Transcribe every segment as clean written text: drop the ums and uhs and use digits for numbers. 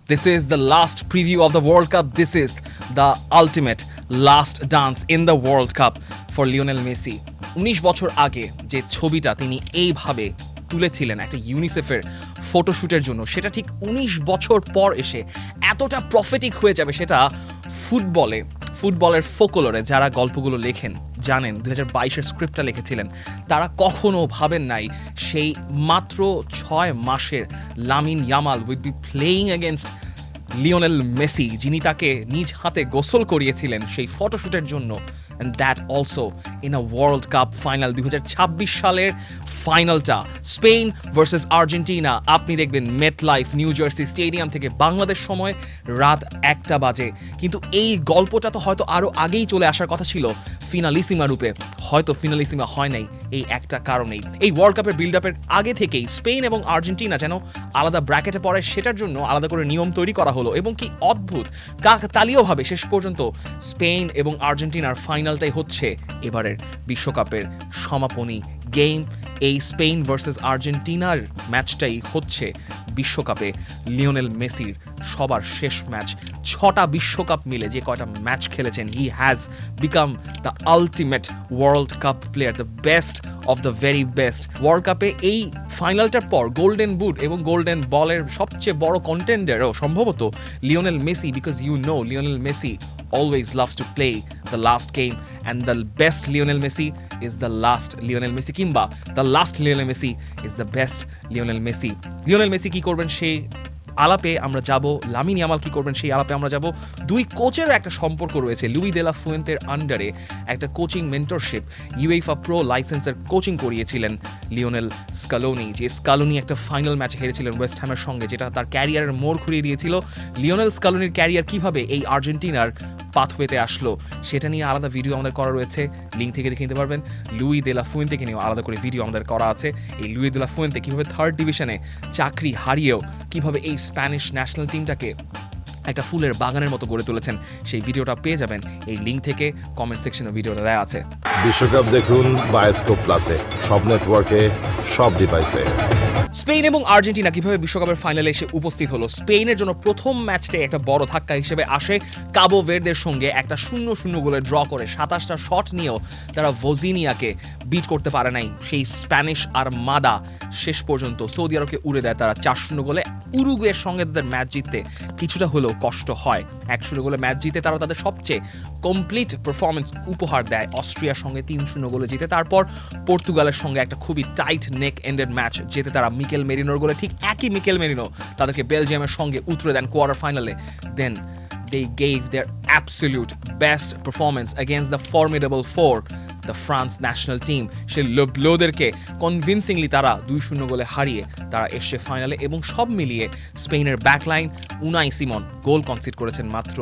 This is the last preview of the World Cup. This is the ultimate last dance in the World Cup for Lionel Messi. 19 বছর আগে যে ছবিটা তিনি এইভাবে তুলেছিলেন একটা ইউনিসেফের ফটোশুটের জন্য, সেটা ঠিক 19 বছর পর এসে এতটা প্রফেটিক হয়ে যাবে, সেটা ফুটবলের ফোকলোরে যারা গল্পগুলো লেখেন জানেন। 2022-এর স্ক্রিপ্টটা লিখেছিলেন, তারা কখনো ভাবেন নাই সেই মাত্র 6 মাসের Lamine Yamal will be playing against Lionel Messi, যিনি তাকে নিজ হাতে গোসল করিয়েছিলেন সেই ফটোশুটের জন্য, and that also in a World Cup final 2026 সালের ফাইনালটা স্পেন ভার্সেস আর্জেন্টিনা। আপনি দেখবেন মেটলাইফ নিউ জার্সি স্টেডিয়াম থেকে বাংলাদেশ সময় রাত 1টা বাজে। কিন্তু এই গল্পটা তো হয়তো আরও আগেই চলে আসার কথা ছিল ফিনালিসিমা রূপে, হয়তো ফিনালিসিমা হয় নাই এই একটা কারণেই। এই ওয়ার্ল্ড কাপের বিল্ড আপের আগে থেকেই স্পেন এবং আর্জেন্টিনা যেন আলাদা ব্র্যাকেটে পড়ে, সেটার জন্য আলাদা করে নিয়ম তৈরি করা হলো, এবং কি অদ্ভুত কাকতালীয়ভাবে শেষ পর্যন্ত স্পেন এবং আর্জেন্টিনার ফাইনালটাই হচ্ছে এবারের বিশ্বকাপের সমাপনী গেম। এই স্পেন ভার্সেস আর্জেন্টিনার ম্যাচটাই হচ্ছে বিশ্বকাপে লিওনেল মেসির সবার শেষ ম্যাচ। 6টা বিশ্বকাপ মিলে যে কয়টা ম্যাচ খেলেছেন, he has become the ultimate world cup player, the best of the very best. World কাপে এই ফাইনালটার পর গোল্ডেন বুট এবং গোল্ডেন বলের সবচেয়ে বড় কন্টেন্ডারও সম্ভবত Lionel Messi, because Lionel Messi always loves to play the last game, and the best Lionel Messi is the last Lionel Messi, কিংবা the last Lionel Messi is the best Lionel Messi. Lionel Messi কি করবেন সেই আলাপে আমরা যাব, Lamine Yamal কি করবেন সেই আলাপে আমরা যাব। দুই কোচেরও একটা সম্পর্ক রয়েছে। লুই দে লা ফুয়েন্তের আন্ডারে একটা কোচিং মেন্টরশিপ, ইউএফা প্রো লাইসেন্সের কোচিং করিয়েছিলেন লিওনেল স্কালোনি, যে স্কালোনি একটা ফাইনাল ম্যাচ হেরেছিলেন ওয়েস্ট হ্যামের সঙ্গে, যেটা তার ক্যারিয়ারের মোড় ঘুরিয়ে দিয়েছিল। লিওনেল স্কালোনির ক্যারিয়ার কিভাবে এই আর্জেন্টিনার পাথওয়েতে আসলো সেটা নিয়ে আলাদা ভিডিও আমাদের করা রয়েছে, লিঙ্ক থেকে দেখে নিতে পারবেন। লুই দে লা ফুয়েন্তেকে নিয়েও আলাদা করে ভিডিও আমাদের করা আছে। এই লুই দে লা ফুয়েন্তে কীভাবে 3rd ডিভিশনে চাকরি হারিয়েও কীভাবে এই স্প্যানিশ ন্যাশনাল টিমটাকে একটা ফুলের বাগানের মতো গড়ে তুলেছেন, সেই ভিডিওটা পেয়ে যাবেন এই লিঙ্ক থেকে, কমেন্ট সেকশনে ভিডিওটা দেওয়া আছে। বিশ্বকাপ দেখুন বায়োস্কোপ প্লাসে, সব নেটওয়ার্কে, সব ডিভাইসে। স্পেন এবং আর্জেন্টিনা কিভাবে বিশ্বকাপের ফাইনালে এসে উপস্থিত হলো। স্পেনের জন্য প্রথম ম্যাচটাই একটা বড় ধাক্কা হিসেবে আসে। কাবো ভের্দের সঙ্গে একটা 0-0 গোলে ড্র করে 27টা শট নিয়েও তারা ভোজিনিয়াকে বিট করতে পারে নাই। সেই স্প্যানিশ আর মাদা শেষ পর্যন্ত সৌদি আরবকে উড়ে দেয় তারা 4-0 গোলে। উরুগুয়ের সঙ্গে তাদের ম্যাচ জিততে কিছুটা হলেও কষ্ট হয়। 1-0 গোলে ম্যাচ জিতে তারা তাদের সবচেয়ে কমপ্লিট পারফরমেন্স উপহার দেয় অস্ট্রিয়ার সঙ্গে 3-0 গোলে জিতে। তারপর পর্তুগালের সঙ্গে একটা খুবই টাইট নেক এন্ডেড ম্যাচ যেতে তারা মিকেল মেরিনোর গোলে, ঠিক একই মিকেল মেরিনো তাদেরকে বেলজিয়ামের সঙ্গে উতরে দেন কোয়ার্টার ফাইনালে। দেন they gave their absolute best performance against the formidable four, the France national team. সে লোদেরকে কনভিনসিংলি তারা 2-0 গোলে হারিয়ে তারা এসে ফাইনালে। এবং সব মিলিয়ে স্পেনের ব্যাকলাইন উনাই সিমন গোল কনসিড করেছেন মাত্র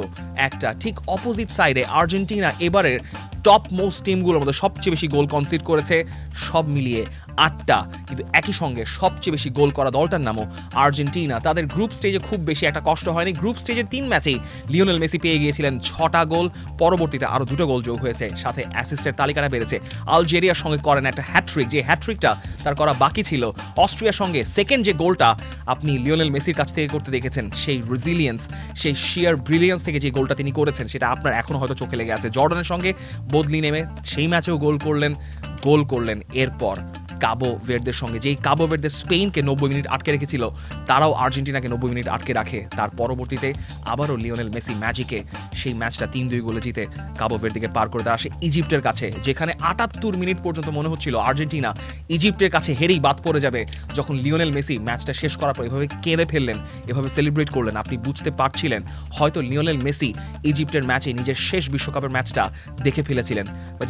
একটা। ঠিক অপোজিট সাইডে আর্জেন্টিনা এবারের টপ মোস্ট টিমগুলোর মধ্যে সবচেয়ে বেশি গোল কনসিড করেছে, সব মিলিয়ে 8টা। কিন্তু একই সঙ্গে সবচেয়ে বেশি গোল করা দলটার নামও আর্জেন্টিনা। তাদের গ্রুপ স্টেজে খুব বেশি একটা কষ্ট হয়নি। গ্রুপ স্টেজের 3 ম্যাচেই লিওনেল মেসি পেয়ে গিয়েছিলেন 6টা গোল, পরবর্তীতে আরও 2টো গোল যোগ হয়েছে, সাথে অ্যাসিস্টের তালিকাটা বেড়েছে। আলজেরিয়ার সঙ্গে করেন একটা হ্যাট্রিক, যে হ্যাট্রিকটা তার করা বাকি ছিল। অস্ট্রিয়ার সঙ্গে সেকেন্ড যে গোলটা আপনি লিওনেল মেসির কাছ থেকে করতে দেখেছেন, সেই রেজিলিয়েন্স, সেই শিয়ার ব্রিলিয়েন্স থেকে যে গোলটা তিনি করেছেন, সেটা আপনার এখনও হয়তো চোখে লেগে আছে। জর্ডানের সঙ্গে বদলি নেমে সেই ম্যাচেও গোল করলেন। এরপর কাবো ভের্দের সঙ্গে, যেই কাবো ভের্দে স্পেনকে 90 মিনিট আটকে রেখেছিল, তারাও আর্জেন্টিনাকে 90 মিনিট আটকে রাখে। তার পরবর্তীতে আবারও লিওনেল মেসি ম্যাজিকে সেই ম্যাচটা 3-2 গোলে জিতে কাবো ভের্দেকে পার করে তারা আসে ইজিপ্টের কাছে, যেখানে 78 মিনিট পর্যন্ত মনে হচ্ছিল আর্জেন্টিনা ইজিপ্টের কাছে হেরেই বাদ পড়ে যাবে। যখন লিওনেল মেসি ম্যাচটা শেষ করার পর এভাবে কেঁদে ফেললেন, এভাবে সেলিব্রেট করলেন, আপনি বুঝতে পারছিলেন হয়তো লিওনেল মেসি ইজিপ্টের ম্যাচে নিজের শেষ বিশ্বকাপের ম্যাচটা দেখে ফেলেছিলেন। But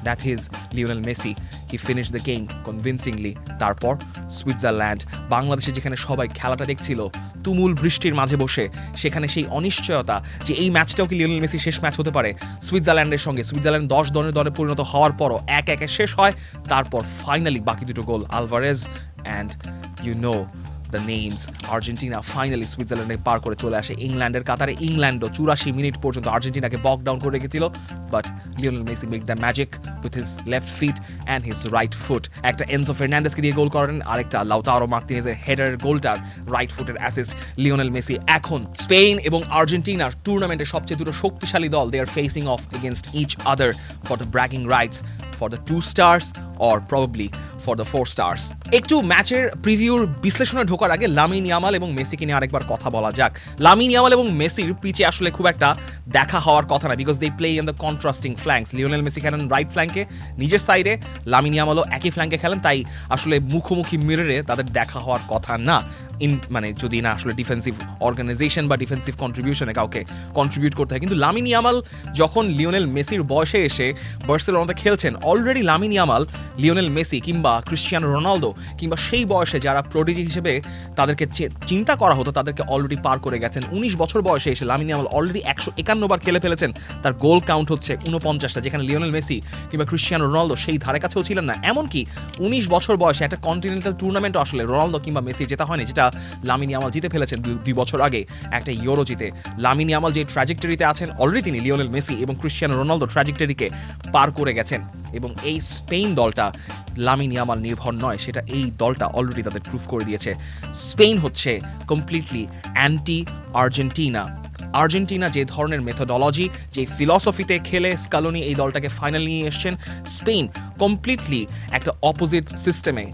that is Lionel Messi, he finish the game convincingly. তারপর সুইজারল্যান্ড, বাংলাদেশে যেখানে সবাই খেলাটা দেখছিল তুমুল বৃষ্টির মাঝে বসে, সেখানে সেই অনিশ্চয়তা যে এই ম্যাচটাও কি লিওনেল মেসি শেষ ম্যাচ হতে পারে সুইজারল্যান্ডের সঙ্গে। সুইজারল্যান্ড 10 দলে পরিণত হওয়ার পরও 1-1 শেষ হয়। তারপর ফাইনালি বাকি 2টো goal Alvarez and the names. Argentina finally সুইজারল্যান্ডে পার করে চলে আসে ইংল্যান্ডের কাতারে। ইংল্যান্ডও 84 মিনিট পর্যন্ত আর্জেন্টিনাকে বক ডাউন করে রেখেছিল, but Lionel Messi make the magic with his left feet and his right foot. একটা এনজো ফার্নান্ডেসকে দিয়ে গোল করেন, আরেকটা লাউতারো মার্টিনেজের হেডার গোলটার রাইট ফুটের অ্যাসিস্ট লিওনেল মেসি। এখন স্পেন এবং আর্জেন্টিনার টুর্নামেন্টের সবচেয়ে দুটো শক্তিশালী দল, they are facing off against each other for the bragging rights for the 2 stars or probably for the 4 stars. একটু ম্যাচের প্রিভিউর বিশ্লেষণে ঢোকার আগে লামিন ইয়ামাল এবং মেসিকে নিয়ে আরেকবার কথা বলা যাক। লামিন ইয়ামাল এবং মেসির পিচে আসলে খুব একটা দেখা হওয়ার কথা না, because they play in the contrasting flanks. Lionel Messi খেলেন রাইট ফ্ল্যাঙ্কে নিজের সাইডে, লামিন ইয়ামালও একই ফ্ল্যাঙ্কে খেলেন, তাই আসলে মুখোমুখি মিররে তাদের দেখা হওয়ার কথা না, মানে যদি না আসলে ডিফেন্সিভ অর্গানাইজেশন বা ডিফেন্সিভ কন্ট্রিবিউশনে কাউকে কন্ট্রিবিউট করতে হয়। কিন্তু লামিন ইয়ামাল যখন লিওনেল মেসির বয়সে এসে বার্সেলোনাতে খেলছেন, already Lamine Yamal, Lionel Messi কিংবা ক্রিশ্চিয়ানো রোনালদো কিংবা সেই বয়সে যারা প্রোডিজি হিসেবে তাদেরকে চিন্তা করা হতো তাদেরকে অলরেডি পার করে গেছেন। 19 বছর বয়সে এসে লামিন ইয়ামাল অলরেডি 151 বার খেলে ফেলেছেন, তার গোল কাউন্ট হচ্ছে 49টা, যেখানে লিওনেল মেসি কিংবা ক্রিশ্চিয়ানো রোনালদো সেই ধারে কাছেও ছিলেন না। এমনকি 19 বছর বয়সে একটা কন্টিনেন্টাল টুর্নামেন্টও আসলে রোনালদো কিংবা মেসি জেতা হয়নি, যেটা লামিন ইয়ামাল জিতে ফেলেছেন 2 বছর আগে একটা ইউরো জিতে। লামিন ইয়ামাল যে ট্র্যাজেক্টরিতে আছেন, অলরেডি তিনি লিওনেল মেসি এবং ক্রিশ্চিয়ানো রোনালদো ট্র্যাজেক্টরিকে পার করে গেছেন। এবং এই স্পেন দলটা লামিন ইয়ামাল নির্ভর নয়, সেটা এই দলটা অলরেডি তাদের প্রুফ করে দিয়েছে। স্পেন হচ্ছে কমপ্লিটলি অ্যান্টি আর্জেন্টিনা। আর্জেন্টিনা যে ধরনের মেথোডলজি, যে ফিলসফিতে খেলে স্কালোনি এই দলটাকে ফাইনাল নিয়ে এসছেন, স্পেন কমপ্লিটলি একটা অপোজিট সিস্টেমে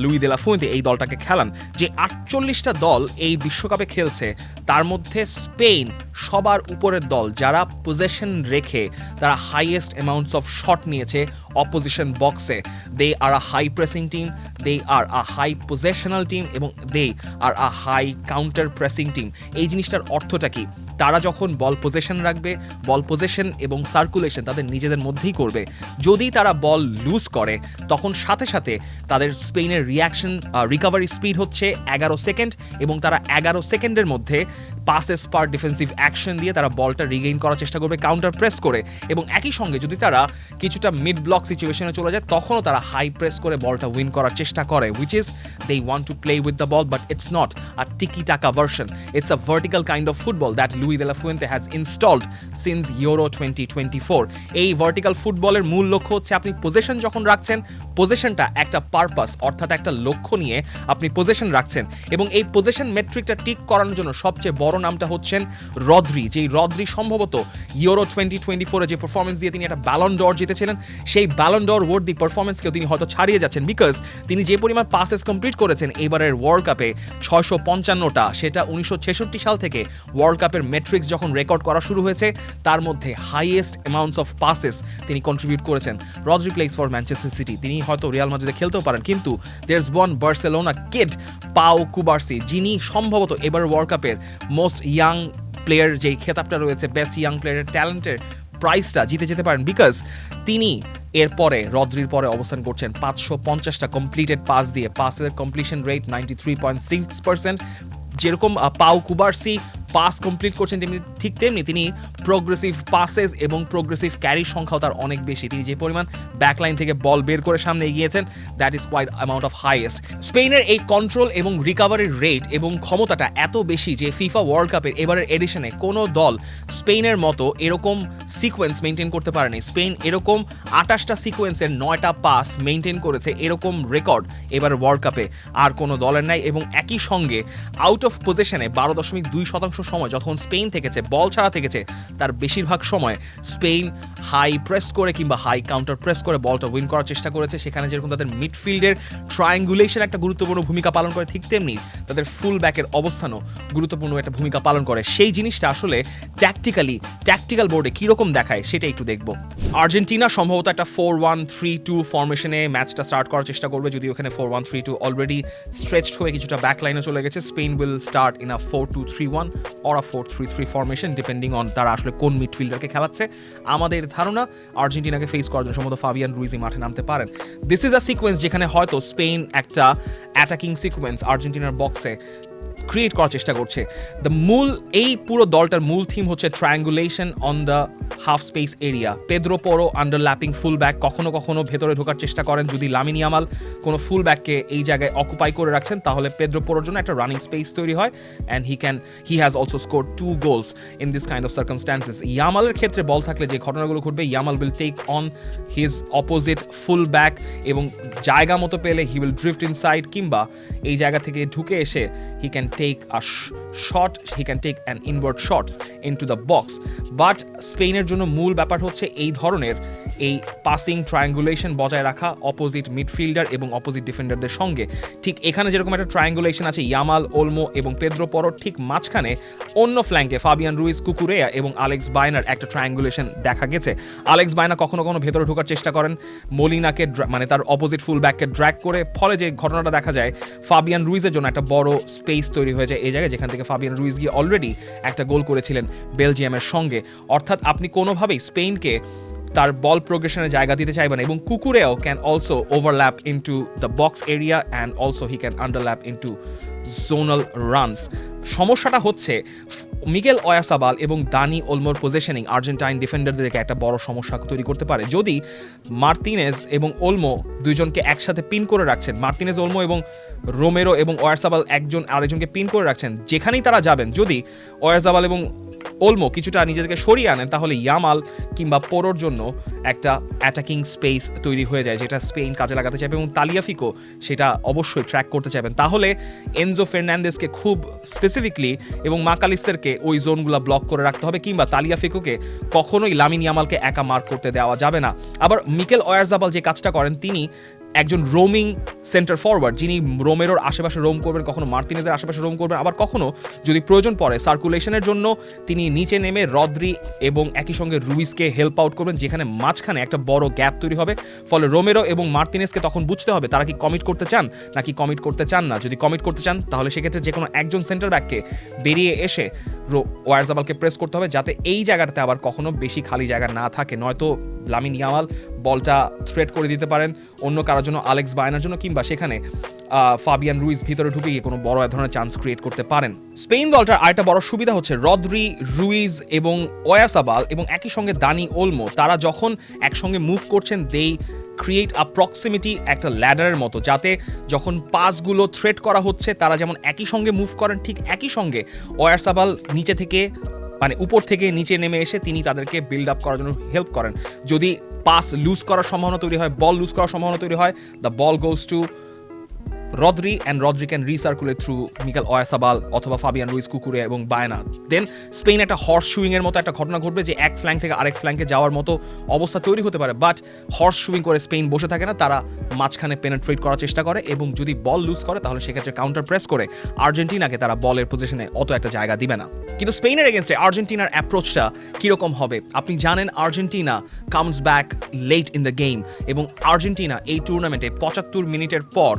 লুই দে লা ফুয়েন্তে এই দলটাকে খেলান। যে 48টা দল এই বিশ্বকাপে খেলছে, তার মধ্যে স্পেন সবার উপরের দল, যারা পজেশন রেখে তারা হাইয়েস্ট অ্যামাউন্টস অফ শট নিয়েছে অপোজিশন বক্সে। দে আর আ হাই প্রেসিং টিম, দে আর আ হাই পজেশনাল টিম এবং দে আর আ হাই কাউন্টার প্রেসিং টিম। এই জিনিসটার অর্থটা কি? তারা যখন বল পজেশন রাখবে, বল পজেশন এবং সার্কুলেশন তাদের নিজেদের মধ্যেই করবে। যদি তারা বল লুজ করে, তখন সাথে সাথে তাদের স্পেনের রিকভারি স্পিড হচ্ছে 11 সেকেন্ড, এবং তারা 11 সেকেন্ডের মধ্যে পাসেস পার ডিফেন্সিভ অ্যাকশন দিয়ে তারা বলটা রিগেইন করার চেষ্টা করবে কাউন্টার প্রেস করে। এবং একই সঙ্গে যদি তারা কিছুটা মিড ব্লক সিচুয়েশনে চলে যায়, তখনও তারা হাই প্রেস করে বলটা উইন করার চেষ্টা করে, which is they want to play with the ball, but it's not a tiki taka version, it's a vertical kind of football that Luis de la Fuente has installed since Euro 2024। এই vertical ফুটবলের মূল লক্ষ্য হচ্ছে আপনি possession যখন রাখছেন, পজেশনটা একটা purpose অর্থাৎ একটা লক্ষ্য নিয়ে আপনি পজেশন রাখছেন, এবং এই পজেশন মেট্রিকটা ঠিক করানোর জন্য সবচেয়ে বড় নামটা হচ্ছেন রদ্রি। যেই রদ্রি সম্ভবত ইউরো 2024-এ যে পারফরমেন্স দিয়ে তিনি একটা ব্যালন ডর জিতেছিলেন, সেই ব্যালন ডর ওয়ার্দি পারফরমেন্সকেও তিনি হয়তো ছাড়িয়ে যাচ্ছেন, বিকজ তিনি যে পরিমাণ পাসেস কমপ্লিট করেছেন এবারের ওয়ার্ল্ড কাপে 655টা, সেটা 1966 সাল থেকে ওয়ার্ল্ড কাপের মেট্রিক্স যখন রেকর্ড করা শুরু হয়েছে তার মধ্যে হাইয়েস্ট অ্যামাউন্টস অফ পাসেস তিনি কন্ট্রিবিউট করেছেন। Rodri place for Manchester city, তিনি হয়তো রিয়াল মাদ্রিদে খেলতেও পারেন, কিন্তু দেয়ারস ওয়ান বার্সেলোনা কিড পাও কুবার্সি, যিনি সম্ভবত এবার ওয়ার্ল্ড কাপের মোস্ট ইয়াং প্লেয়ার যেই খেতাবটা রয়েছে, বেস্ট ইয়াং প্লেয়ারের ট্যালেন্টের প্রাইজটা জিতে যেতে পারেন, বিকজ তিনি এরপরে রদ্রির পরে অবস্থান করছেন 550টা কমপ্লিটেড পাস দিয়ে। পাসের কমপ্লিশন রেট 93.6%। যেরকম পাও কুবার্সি পাস কমপ্লিট করছেন, ঠিক তেমনি তিনি প্রোগ্রেসিভ পাসেস এবং প্রোগ্রেসিভ ক্যারির সংখ্যাও তার অনেক বেশি। তিনি যে পরিমাণ ব্যাকলাইন থেকে বল বের করে সামনে এগিয়েছেন, that is quite amount of highest. স্পেনের এই কন্ট্রোল এবং রিকভারির রেট এবং ক্ষমতাটা এত বেশি যে ফিফা ওয়ার্ল্ড কাপের এবারের এডিশনে কোনো দল স্পেনের মতো এরকম সিকোয়েন্স মেনটেন করতে পারেনি। স্পেন এরকম 28টা সিকোয়েন্সের 9টা পাস মেনটেন করেছে, এরকম রেকর্ড এবার ওয়ার্ল্ড কাপে আর কোনো দলের নাই। এবং একই সঙ্গে আউট অফ পজিশনে 12.2% সময় যখন স্পেন থেকেছে, বল ছাড়া থেকেছে, তার বেশিরভাগ সময় স্পেন হাই প্রেস করে কিংবা হাই কাউন্টার প্রেস করে বলটা উইন করার চেষ্টা করেছে। সেখানে যেরকম তাদের মিডফিল্ডের ট্রায়াঙ্গুলেশন একটা গুরুত্বপূর্ণ ভূমিকা পালন করে, ঠিক তেমনি তাদের ফুল ব্যাকের অবস্থানও গুরুত্বপূর্ণ একটা ভূমিকা পালন করে। সেই জিনিসটা আসলে ট্যাকটিক্যাল বোর্ডে কীরকম দেখায় সেটা একটু দেখব। আর্জেন্টিনা সম্ভবত একটা 4-1-3-2 ফরমেশনে ম্যাচটা স্টার্ট করার চেষ্টা করবে, যদি ওখানে 4-1-3-2 অলরেডি স্ট্রেচড হয়ে কিছুটা ব্যাকলাইনে চলে গেছে। Spain will start in a 4-2-3-1 or a 4-3-3 formation depending on তারা আসলে কোন মিডফিল্ডারকে খেলাচ্ছে। আমাদের ধারণা আর্জেন্টিনাকে ফেস করার জন্য সম্ভবত ফাবিয়ান রুইজি মাঠে নামতে পারেন। দিস ইজ আ সিকোয়েন্স যেখানে হয়তো স্পেন একটা অ্যাটাকিং সিকোয়েন্স আর্জেন্টিনার বক্সে ক্রিয়েট করার চেষ্টা করছে। এই পুরো দলটার মূল থিম হচ্ছে triangulation on the half space area. Pedro Porro underlapping full back, কখনো কখনো ভেতরে ঢোকার চেষ্টা করেন। যদি লামিন ইয়ামাল কোনো ফুল ব্যাককে এই জায়গায় অকুপাই করে রাখছেন তাহলে পেদ্রো পোরোর জন্য একটা রানিং স্পেস তৈরি হয়, and he has also score 2 goals in this kind of circumstances. ইয়ামালের ক্ষেত্রে বল থাকলে যে ঘটনাগুলো ঘটবে, Yamal will take on his opposite full back এবং জায়গা মতো পেলে হি উইল ড্রিফট ইনসাইড, কিংবা এই জায়গা থেকে ঢুকে এসে he can take a shot, he can take an inward shots into the box. But স্পেনের জন্য মূল ব্যাপার হচ্ছে এই ধরনের এই পাসিং ট্রায়াঙ্গুলেশন বজায় রাখা অপোজিট মিডফিল্ডার এবং অপোজিট ডিফেন্ডারদের সঙ্গে। ঠিক এখানে যেরকম একটা ট্রায়াঙ্গুলেশন আছে ইয়ামাল, ওলমো এবং পেদ্রো পোরো, ঠিক মাঝখানে অন্য ফ্ল্যাঙ্কে ফাবিয়ান রুইজ, কুকুরেয়া এবং আলেক্স বায়নার একটা ট্রায়াঙ্গুলেশন দেখা গেছে। আলেক্স বায়না কখনো কখনো ভেতরে ঢোকার চেষ্টা করেন, মলিনাকে মানে তার অপোজিট ফুল ব্যাককে ড্র্যাগ করে, ফলে যে ঘটনাটা দেখা যায় ফাবিয়ান রুইজের জন্য একটা বড় স্পেস তৈরি হয়ে যায় এই জায়গায়, যেখান থেকে ফাবিয়ান রুইজ গিয়ে অলরেডি একটা গোল করেছিলেন বেলজিয়ামের সঙ্গে। অর্থাৎ আপনি কোনোভাবেই স্পেনকে তার বল প্রোগ্রেশনে জায়গা দিতে চাইবেন, এবং কুকুরেও can also overlap into the box area and also he can underlap into zonal runs. সমস্যাটা হচ্ছে মিগেল ওয়ারসাবাল এবং দানি ওলমোর পজিশনিং আর্জেন্টাইন ডিফেন্ডারদেরকে একটা বড় সমস্যা তৈরি করতে পারে। যদি মার্তিনেজ এবং ওলমো দুইজনকে একসাথে পিন করে রাখছেন, মার্তিনেজ, ওলমো এবং রোমেরো এবং ওয়ারসাবাল একজন আরেকজনকে পিন করে রাখছেন, যেখানেই তারা যাবেন, যদি ওয়ারসাবাল এবং ওলমো কিছুটা নিজেদেরকে সরিয়ে আনেন তাহলে ইয়ামাল কিংবা পোরোর জন্য একটা অ্যাটাকিং স্পেস তৈরি হয়ে যায়, যেটা স্পেন কাজে লাগাতে চাইবে এবং তালিয়াফিকো সেটা অবশ্যই ট্র্যাক করতে চাইবেন। তাহলে এনজো ফার্নান্দেজকে খুব স্পেসিফিকলি এবং মাকালিস্তারকে ওই জোনগুলো ব্লক করে রাখতে হবে, কিংবা তালিয়াফিকোকে কখনোই লামিন ইয়ামালকে একা মার্ক করতে দেওয়া যাবে না। আবার মিকেল ওয়ারজাবাল যে কাজটা করেন, তিনি একজন রোমিং সেন্টার ফরওয়ার্ড, যিনি রোমেরোর আশেপাশে রোম করবেন, কখনো মার্তিনেজের আশেপাশে রোম করবেন, আবার কখনো যদি প্রয়োজন পড়ে সার্কুলেশনের জন্য তিনি নিচে নেমে রদ্রি এবং একই সঙ্গে রুইসকে হেল্প আউট করবেন, যেখানে মাঝখানে একটা বড় গ্যাপ তৈরি হবে। ফলে রোমেরো এবং মার্তিনেজকে তখন বুঝতে হবে তারা কি কমিট করতে চান নাকি কমিট করতে চান না। যদি কমিট করতে চান তাহলে সেক্ষেত্রে যে কোনো একজন সেন্টার ব্যাককে বেরিয়ে এসে ওয়ারজাবালকে প্রেস করতে হবে, যাতে এই জায়গাটাতে আবার কখনো বেশি খালি জায়গা না থাকে, নয়তো লামিন ইয়ামাল বলটা থ্রেট করে দিতে পারেন অন্য কারোর জন্য, আলেক্স বায়নার জন্য, কিংবা সেখানে ফাবিয়ান রুইজ ভিতরে ঢুকে গিয়ে কোনো বড় ধরনের চান্স ক্রিয়েট করতে পারেন। স্পেন দলটার আরেকটা বড় সুবিধা হচ্ছে রদ্রি, রুইজ এবং ওয়ারসাবাল এবং একই সঙ্গে দানি ওলমো, তারা যখন একসঙ্গে মুভ করছেন ক্রিয়েট আ প্রক্সিমিটি, একটা ল্যাডারের মতো, যাতে যখন পাসগুলো থ্রেট করা হচ্ছে তারা যেমন একই সঙ্গে মুভ করেন, ঠিক একই সঙ্গে ওয়ারসাবাল নিচে থেকে মানে উপর থেকে নিচে নেমে এসে তিনি তাদেরকে বিল্ড আপ করার জন্য হেল্প করেন। যদি পাস লুজ করার সম্ভাবনা তৈরি হয়, বল লুজ করার সম্ভাবনা তৈরি হয়, the ball goes to Rodri and Rodri can recirculate through Mikel Oyarzabal অথবা ফাবিয়ান রুইজ, কুকুরে এবং বায়না। দেন স্পেন একটা হর্স শুইং এর মতো একটা ঘটনা ঘটবে, যে এক ফ্ল্যাঙ্ক থেকে আরেক ফ্ল্যাঙ্কে যাওয়ার মতো অবস্থা তৈরি হতে পারে। বাট হর্স শুইং করে স্পেন বসে থাকে না, তারা মাঝখানে পেনেট্রেট করার চেষ্টা করে, এবং যদি বল লুজ করে তাহলে সেক্ষেত্রে কাউন্টার প্রেস করে আর্জেন্টিনাকে তারা বলের পজিশনে অত একটা জায়গা দিবে না। কিন্তু স্পেনের এগেনস্টে আর্জেন্টিনার অ্যাপ্রোচটা কীরকম হবে? আপনি জানেন Argentina comes back late in the game, এবং আর্জেন্টিনা এই টুর্নামেন্টে 75 মিনিটের পর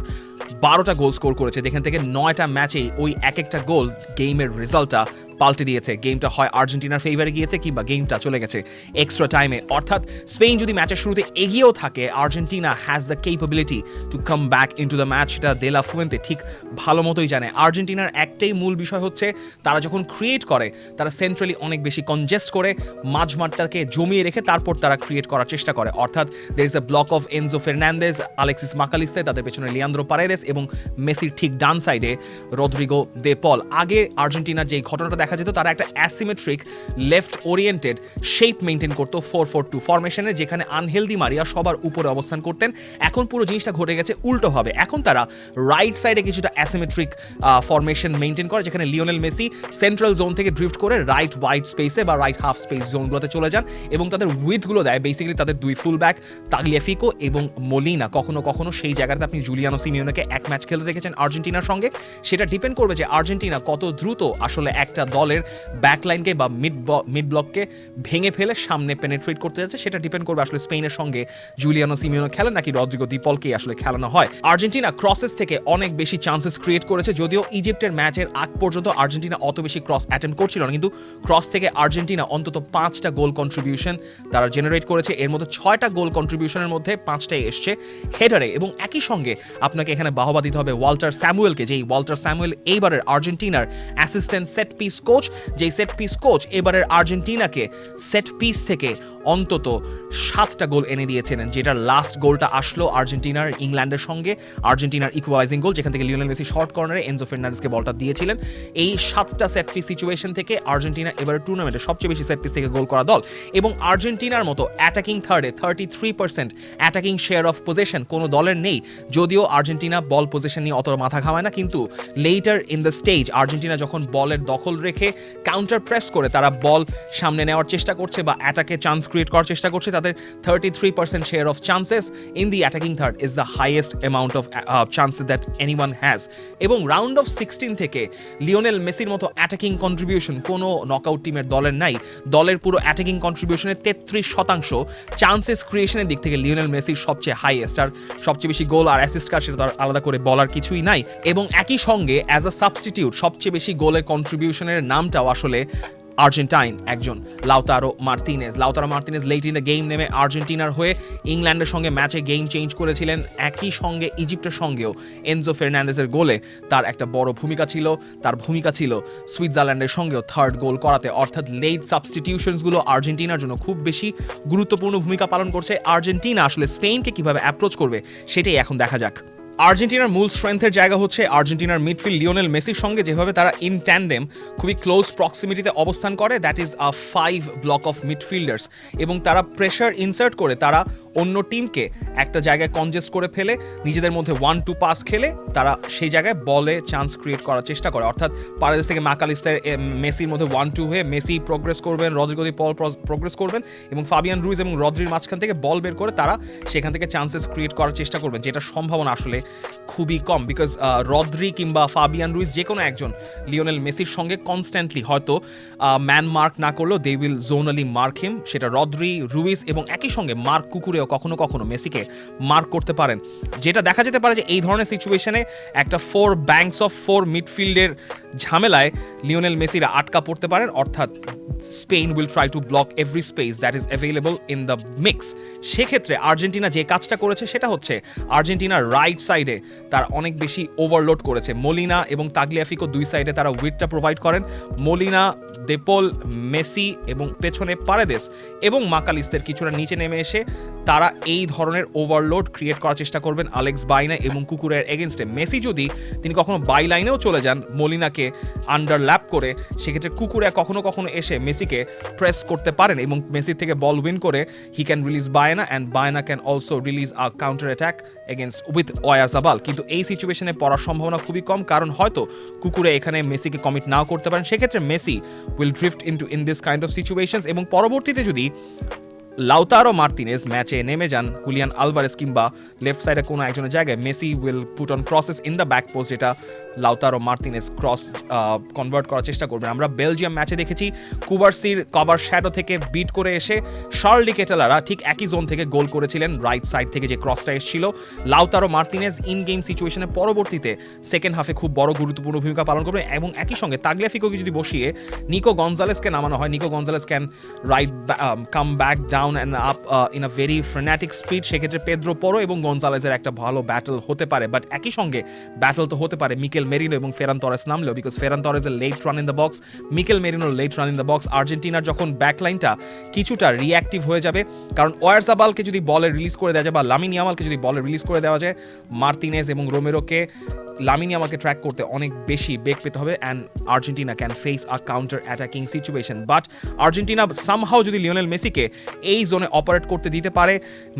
12টা গোল স্কোর করেছে, যেখান থেকে 9টা ম্যাচেই ওই এক একটা গোল গেমের রেজাল্টটা পাল্টে দিয়েছে। গেমটা হয় আর্জেন্টিনার ফেভারে গিয়েছে কিংবা গেমটা চলে গেছে এক্সট্রা টাইমে। অর্থাৎ স্পেন যদি ম্যাচের শুরুতে এগিয়েও থাকে, Argentina has the capability to come back into the match. সেটা দে লা ফুয়েন্তে ঠিক ভালো মতোই জানে। আর্জেন্টিনার একটাই মূল বিষয় হচ্ছে তারা যখন ক্রিয়েট করে তারা সেন্ট্রালি অনেক বেশি কনজেস্ট করে মাঝমাঠটাকে জমিয়ে রেখে তারপর তারা ক্রিয়েট করার চেষ্টা করে। অর্থাৎ there is a block of Enzo Fernandez, Alexis Mac Allister, তাদের পেছনে লিয়ান্দ্রো পারেদেস এবং মেসির ঠিক ডান সাইডে রদ্রিগো দে পল। আগে আর্জেন্টিনার যে ঘটনাটা দেখা যেত, তারা একটা asymmetric left oriented shape maintain করতো 4-4-2 ফরমেশনে, যেখানে আনহেল দি মারিয়া সবার উপরে অবস্থান করতেন। এখন পুরো জিনিসটা ঘটে গেছে উল্টোভাবে। এখন তারা রাইট সাইডে কিছুটা অ্যাসিমেট্রিক ফরমেশন মেনটেন করে, যেখানে লিওনেল মেসি সেন্ট্রাল জোন থেকে ড্রিফট করে রাইট ওয়াইড স্পেসে বা রাইট হাফ স্পেস জোনগুলোতে চলে যান, এবং তাদের উইথগুলো দেয় বেসিক্যালি তাদের দুই ফুল ব্যাক তাগলিয়াফিকো এবং মলিনা। কখনো কখনো সেই জায়গাতে আপনি জুলিয়ানো সিমিওনেকে এক ম্যাচ খেলতে দেখেছেন আর্জেন্টিনার সঙ্গে। সেটা ডিপেন্ড করবে যে আর্জেন্টিনা কত দ্রুত আসলে একটা দলের ব্যাকলাইনকে বা মিড ব্লককে ভেঙে ফেলে সামনে পেনেট্রেট করতে যাচ্ছে, সেটা ডিপেন্ড করবে আসলে স্পেনের সঙ্গে জুলিয়ানো সিমিওনো খেলেন নাকি রদ্রিগো দি পলকেই আসলে খেলানো হয়। আর্জেন্টিনা ক্রসেস থেকে অনেক বেশি চান্সেস ক্রিয়েট করেছে, যদিও ইজিপ্টের ম্যাচের আগ পর্যন্ত আর্জেন্টিনা অত বেশি ক্রস অ্যাটেম্প করছিল না, কিন্তু ক্রস থেকে আর্জেন্টিনা অন্তত 5টা গোল কন্ট্রিবিউশন তারা জেনারেট করেছে। এর মধ্যে 6টা গোল কন্ট্রিবিউশনের মধ্যে 5টাই এসছে হেডারে। এবং একই সঙ্গে আপনাকে এখানে বাহবা দিতে হবে ওয়াল্টার স্যামুয়েলকে, যেই ওয়াল্টার স্যামুয়েল এইবারের আর্জেন্টিনার অ্যাসিস্ট্যান্ট সেট পিস কোচ, যেই সেট পিস কোচ এবারের আর্জেন্টিনাকে সেট পিস থেকে অন্তত 7টা গোল এনে দিয়েছিলেন, যেটা লাস্ট গোলটা আসলো আর্জেন্টিনার ইংল্যান্ডের সঙ্গে আর্জেন্টিনার ইকুয়ালাইজিং গোল, যেখান থেকে লিওনেল মেসি শর্ট কর্নারে এনজো ফার্নান্দেজকে বলটা দিয়েছিলেন। এই 7টা সেট পিস সিচুয়েশন থেকে আর্জেন্টিনা এবারে টুর্নামেন্টে সবচেয়ে বেশি সেট পিস থেকে গোল করা দল। এবং আর্জেন্টিনার মতো অ্যাটাকিং থার্ডে 33% অ্যাটাকিং শেয়ার অফ পজিশন কোনো দলের নেই, যদিও আর্জেন্টিনা বল পজিশন নিয়ে অত মাথা ঘামায় না, কিন্তু letter in the stage Argentina যখন বলের দখল রেখে কাউন্টার প্রেস করে তারা বল সামনে নেওয়ার চেষ্টা করছে বা অ্যাটাকে চান্স ক্রিয়েট করার চেষ্টা করছে, তাদের 33% share of chances in the attacking third is the highest amount of chances that anyone has. এবং রাউন্ড অফ 16 থেকে লিওনেল মেসির মতো অ্যাটাকিং কন্ট্রিবিউশন কোনো নকআউট টিমের দলের নাই। দলের পুরো অ্যাটাকিং কন্ট্রিবিউশনের 33% চান্সেস ক্রিয়েশনের দিক থেকে লিওনেল মেসির সবচেয়ে হাইয়েস্ট, আর সবচেয়ে বেশি গোল আর অ্যাসিস্ট কার সেটা তার আলাদা করে বলার কিছুই নাই। এবং একই সঙ্গে অ্যাজ আ সাবস্টিটিউট সবচেয়ে বেশি গোলের কন্ট্রিবিউশনের নামটাও আসলে আর্জেন্টাইন একজন, Lautaro Martinez late in the game নেমে আর্জেন্টিনার হয়ে ইংল্যান্ডের সঙ্গে ম্যাচে গেম চেঞ্জ করেছিলেন। একই সঙ্গে ইজিপ্টের সঙ্গেও এনজো ফার্নান্দেজের গোলে তার একটা বড় ভূমিকা ছিল। তার ভূমিকা ছিল সুইজারল্যান্ডের সঙ্গেও থার্ড গোল করাতে। অর্থাৎ লেট সাবস্টিটিউশনসগুলো আর্জেন্টিনার জন্য খুব বেশি গুরুত্বপূর্ণ ভূমিকা পালন করছে। আর্জেন্টিনা আসলে স্পেনকে কিভাবে অ্যাপ্রোচ করবে সেটাই এখন দেখা যাক। আর্জেন্টিনার মূল স্ট্রেংথের জায়গা হচ্ছে আর্জেন্টিনার মিডফিল্ড লিওনেল মেসির সঙ্গে যেভাবে তারা ইন ট্যান্ডেম খুবই ক্লোজ প্রক্সিমিটিতে অবস্থান করে, that is a 5 block of midfielders. এবং তারা প্রেশার ইনসার্ট করে তারা অন্য টিমকে একটা জায়গায় কনজেস্ট করে ফেলে নিজেদের মধ্যে 1-2 পাস খেলে তারা সেই জায়গায় বলে চান্স ক্রিয়েট করার চেষ্টা করে। অর্থাৎ পারেদেস থেকে ম্যাকালিস্টার মেসির মধ্যে 1-2 হয়ে মেসি প্রোগ্রেস করবেন, রদ্রিগো দি পল প্রোগ্রেস করবেন এবং ফাবিয়ান রুইজ এবং রদ্রির মাঝখান থেকে বল বের করে তারা সেখান থেকে চান্সেস ক্রিয়েট করার চেষ্টা করবেন, যেটা সম্ভাবনা আসলে খুবই কম। বিকজ রদ্রি কিংবা ফাবিয়ান রুইজ যে কোনো একজন লিওনেল মেসির সঙ্গে কনস্ট্যান্টলি হয়তো ম্যান মার্ক না করলেও দে উইল জোনালি মার্ক হিম, সেটা রদ্রি, রুইজ এবং একই সঙ্গে মার্ক কুকুরেও কখনো কখনো মেসিকে মার্ক করতে পারেন। যেটা দেখা যেতে পারে যে এই ধরনের সিচুয়েশনে একটা 4 ব্যাংকস অফ 4 মিডফিল্ডের ঝামেলায় লিওনেল মেসিরা আটকা পড়তে পারেন। অর্থাৎ Spain will try to block every space that is available in the mix. সেক্ষেত্রে আর্জেন্টিনা যে কাজটা করেছে সেটা হচ্ছে আর্জেন্টিনার রাইট সাইডে তারা অনেক বেশি ওভারলোড করেছে। মলিনা এবং তাগলিয়াফিকো দুই সাইডে তারা উইডটা প্রোভাইড করেন। মলিনা, দেপোল, মেসি এবং পেছনে পারেদেস এবং মাকালিস্তের কিছুটা নিচে নেমে এসে তারা এই ধরনের ওভারলোড ক্রিয়েট করার চেষ্টা করবেন আলেক্স বাইনা এবং কুকুরের এগেনস্টে। মেসি যদি তিনি কখনো বাই লাইনেও চলে যান মলিনাকে আন্ডারল্যাপ করে, সেক্ষেত্রে কুকুরে কখনো কখনো এসে মেসিকে প্রেস করতে পারেন এবং মেসির থেকে বল উইন করে he can release Baena and Baena can also release a counter attack against with Oyarzabal. কিন্তু এই সিচুয়েশনে পড়ার সম্ভাবনা খুবই কম, কারণ হয়তো কুকুরে এখানে মেসিকে কমিট নাও করতে পারেন। সেক্ষেত্রে Messi will drift in this kind of situations এবং পরবর্তীতে যদি লাউতারো মার্তিনেজ ম্যাচে নেমে যান হুলিয়ান আলভারেজ কিংবা লেফট সাইডে কোনো একজনের জায়গায়, Messi will put on crosses in the back post, যেটা লাউতারো মার্তিনেজ ক্রস কনভার্ট করার চেষ্টা করবেন। আমরা বেলজিয়াম ম্যাচে দেখেছি কুবার্সির কভার শ্যাডো থেকে বিট করে এসে শার্লি কেটেলারা ঠিক একই জোন থেকে গোল করেছিলেন রাইট সাইড থেকে যে ক্রসটা এসেছিল। লাউতারো মার্তিনেজ ইন গেম সিচুয়েশনে পরবর্তীতে সেকেন্ড হাফে খুব বড় গুরুত্বপূর্ণ ভূমিকা পালন করবে এবং একই সঙ্গে তাগলিয়াফিকোকে যদি বসিয়ে নিকো গনজালেসকে নামানো হয়, Nico Gonzalez can right come back down and up in a very frenetic speed. সেক্ষেত্রে পেদ্রো পরো এবং গনজালেসের একটা ভালো ব্যাটল হতে পারে, বাট একই সঙ্গে ব্যাটল তো হতে পারে মিকেল মেরিনো এবং ফেরান তরেস নামলেও, বিকজ ফেরান তরেসের late run in the box, Mikel মেরিনোর late run in the box. আর্জেন্টিনার যখন ব্যাকলাইনটা কিছুটা রিঅ্যাক্টিভ হয়ে যাবে, কারণ ওয়ারজাবালকে যদি বলে রিলিজ করে দেওয়া যায় বা লামিন ইয়ামালকে যদি বলে রিলিজ করে দেওয়া যায়, মার্তিনেজ এবং রোমেরোকে লামিন ইয়ামালকে ট্র্যাক করতে অনেক বেশি বেগ পেতে হবে and Argentina can face a counter attacking situation. But Argentina somehow যদি লিওনেল মেসিকে এই জোনে অপারেট করতে দিতে পারে।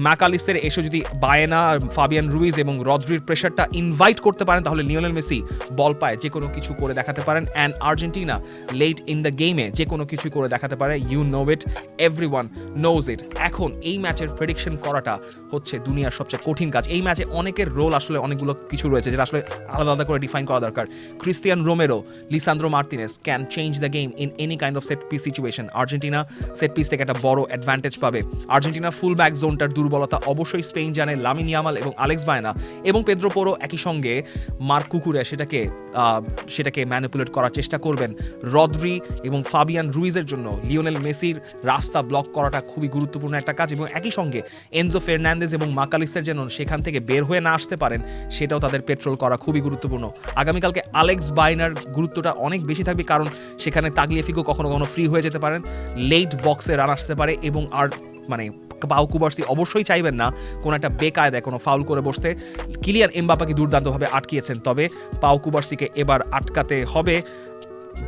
ম্যাকালিস্টের এসে যদি বায়েনা, ফাবিয়ান রুইজ এবং রদ্রির প্রেশারটা ইনভাইট করতে পারেন, তাহলে লিওনেল মেসি বল পায় যে কোনো কিছু করে দেখাতে পারেন। And Argentina late in the গেমে যে কোনো কিছু করে দেখাতে পারে। You know it, everyone knows it. এখন এই ম্যাচের প্রেডিকশন করাটা হচ্ছে দুনিয়ার সবচেয়ে কঠিন কাজ। এই ম্যাচে অনেকের রোল আসলে অনেকগুলো কিছু রয়েছে যেটা আসলে আলাদা আলাদা করে ডিফাইন করা দরকার। Cristian Romero, Lisandro Martinez can change the game in any kind of set piece situation. Argentina set piece থেকে একটা বড় অ্যাডভান্টেজ পাবে। আর্জেন্টিনা ফুল ব্যাক জোনটার দুর্বলতা অবশ্যই স্পেন জানে। লামিন ইয়ামাল এবং আলেক্স বায়না এবং পেদ্রো পোরো একই সঙ্গে মার্ক কুকুরে সেটাকে ম্যানিপুলেট করার চেষ্টা করবেন। রদ্রি এবং ফাবিয়ান রুইজের জন্য লিওনেল মেসির রাস্তা ব্লক করাটা খুবই গুরুত্বপূর্ণ একটা কাজ, এবং একই সঙ্গে এনজো ফার্নান্দেজ এবং মাকালিস্টের যেন সেখান থেকে বের হয়ে না আসতে পারেন, সেটাও তাদের পেট্রোল করা খুবই গুরুত্বপূর্ণ। আগামীকালকে আলেক্স বাইনার গুরুত্বটা অনেক বেশি থাকবে, কারণ সেখানে তাগলিয়াফিকো কখনো কখনো ফ্রি হয়ে যেতে পারেন, লেট বক্সে রান আসতে পারে, এবং আর পাউ কুবার্সি অবশ্যই চাইবেন না কোনো একটা বেকায়দায় কোনো ফাউল করে বসতে। কিলিয়ান এমবাপ্পেকে দুর্দান্তভাবে আটকিয়েছেন, তবে পাউ কুবার্সিকে এবার আটকাতে হবে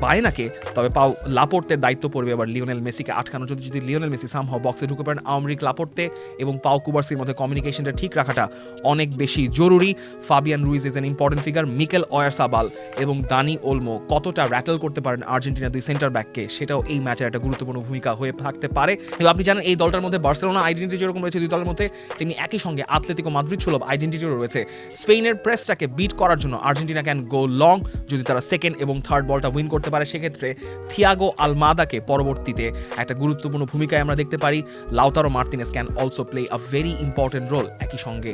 বায়নাকে। তবে পাও লাপোর্তের দায়িত্ব পড়বে এবার লিওনেল মেসিকে আটকানো। যদি লিওনেল মেসি সামহাও বক্সে ঢুকে পড়েন, আওমরিক লাপোর্তে এবং পাও কুবার্সির মধ্যে কমিউনিকেশনটা ঠিক রাখাটা অনেক বেশি জরুরি। Fabian Ruiz is an important figure. Mikel Oyarzabal এবং দানি ওলমো কতটা র্যাটেল করতে পারেন আর্জেন্টিনার দুই সেন্টার ব্যাককে, সেটাও এই ম্যাচের একটা গুরুত্বপূর্ণ ভূমিকা হয়ে থাকতে পারে। এবং আপনি জানেন এই দলটার মধ্যে বার্সেলোনা আইডেন্টিটি যেরকম রয়েছে দুই দলের মধ্যে, তেমনি একই সঙ্গে আতলেতিকো মাদ্রিদ সুলভ আইডেন্টিটিও রয়েছে। স্পেনের প্রেসটাকে বিট করার জন্য আর্জেন্টিনা ক্যান গো লং যদি তারা সেকেন্ড এবং থার্ড বলটা উইন করতে পারে। সেক্ষেত্রে থিয়াগো আলমাদাকে পরবর্তীতে একটা গুরুত্বপূর্ণ ভূমিকায় আমরা দেখতে পারি। Lautaro Martinez can also play a very important role. একই সঙ্গে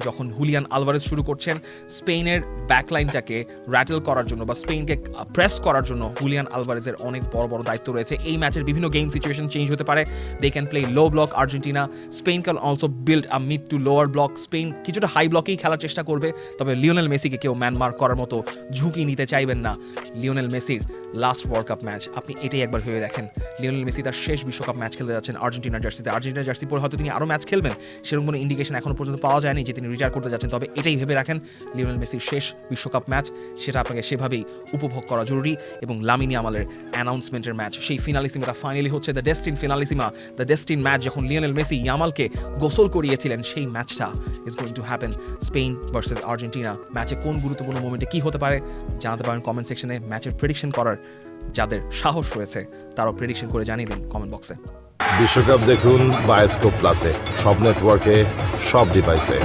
যখন হুলিয়ান আলভারেজ শুরু করছেন স্পেনের ব্যাকলাইনটাকে র্যাটেল করার জন্য বা স্পেনকে প্রেস করার জন্য হুলিয়ান আলভারেজের অনেক বড় বড় দায়িত্ব রয়েছে। এই ম্যাচের বিভিন্ন গেম সিচুয়েশন চেঞ্জ হতে পারে। They can play low block Argentina, Spain can also build a mid to lower block. Spain কিছুটা হাই ব্লকেই খেলার চেষ্টা করবে, তবে লিওনেল মেসিকে কেউ ম্যান মার্ক করার মতো ঝুঁকি নিতে চাইবেন না। লিওনেল মেসির লাস্ট ওয়ার্ল্ড কাপ ম্যাচ, আপনি এটাই একবার ভেবে দেখেন। লিওনেল মেসি তার শেষ বিশ্বকাপ ম্যাচ খেলতে যাচ্ছেন আর্জেন্টিনার জার্সিতে। আর্জেন্টিনার জার্সি পরে হয়তো তিনি আরও ম্যাচ খেলবেন, সেরকম কোনো ইন্ডিকেশন এখনো পর্যন্ত পাওয়া যায়নি যে তিনি রিটায়ার করতে যাচ্ছেন। তবে এটাই ভেবে রাখেন, লিওনেল মেসির শেষ বিশ্বকাপ ম্যাচ, সেটা আপনাকে সেভাবেই উপভোগ করা জরুরি। এবং লামিন ইয়ামালের অ্যানাউন্সমেন্টের ম্যাচ, সেই ফিনালিসিমাটা ফাইনালি হচ্ছে দ্য ডেস্টিন ফিনালিসিমা, দ্য ডেস্টিন ম্যাচ। যখন লিওনেল মেসি ইয়ামালকে গোসল করিয়েছিলেন, সেই ম্যাচটা is going to happen. Spain versus Argentina ম্যাচে কোন গুরুত্বপূর্ণ মোমেন্টে কী হতে পারে জানাতে পারেন কমেন্ট সেকশনে। ম্যাচের প্রেডিকশন করার যাদের সাহস রয়েছে তারাও প্রেডিকশন করে জানিয়ে দিন কমেন্ট বক্সে। বিশ্বকাপ দেখুন বায়োস্কোপ প্লাসে, সব নেটওয়ার্কে, সব ডিভাইসে।